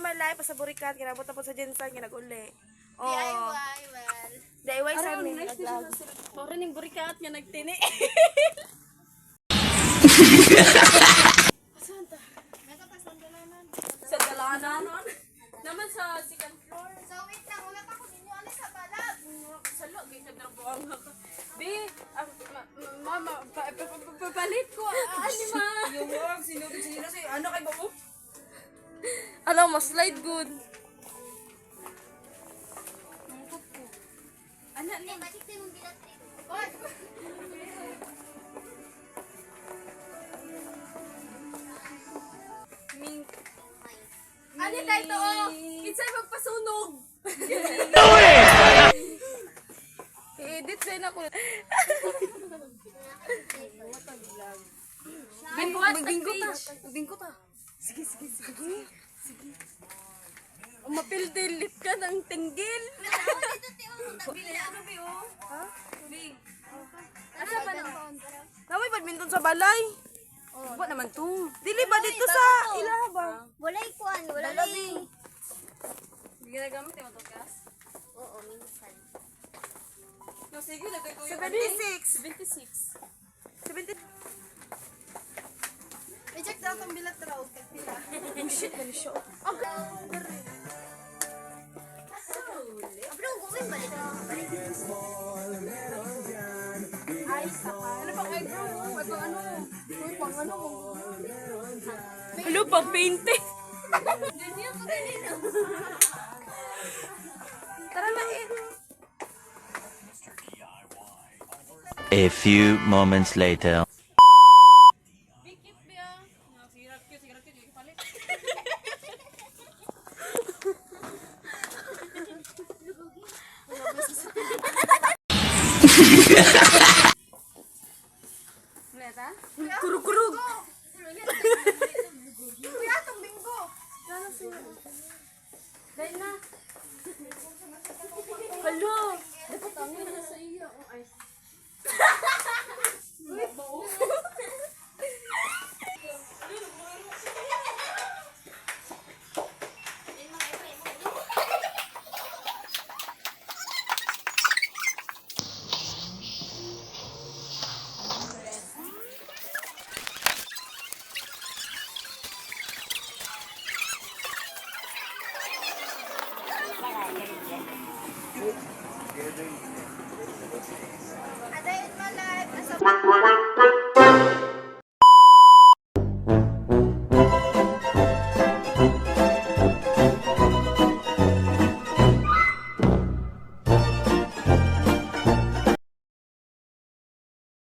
my life sa burikat kinabot po sa Jensen kinaguli. DIY, well. DIY sa amin. Puro ning burikat nga nagtini. Saan ta? Sa dalanan. Naman sa second floor. So wait lang, wala pa ko ninyo alis sa balag. Salo, gaya na buang ako. Be, mama, papalit ko. Ani ma? Yung wag, sinugod sinila sa'yo. Ano kay Babo? Alam mo, slide good. Ano Hindi, ni? bakit yung binatri? Ming. Ano tayo to? Kinsay magpasunog? I-edit din ako. Bingko ta. Sige. Mapildilit ka ng tinggil. Asa ba na? Namoy badminton sa balay. Ba naman to? Dili ba dito sa ilaha ba? Walay kuan, walay. Ginagamit yung autocast? Oo, minsan. No, sige, lagay ko 76. 76. 70. I-check daw itong bilat raw. Pila. Oh shit, ano siya? Abro, gawin ba dito? Ano pang eyebrow? Ay, pang ano? Uy, pang ano? Hello, pang painting. Tara na eh. A few moments later. Bikip biya. Sirat ko, yung palit. Neta? Kurug-kurug. Dahil na. Hello. Dapat ang na sa iyo. Ay. Adayin mo live.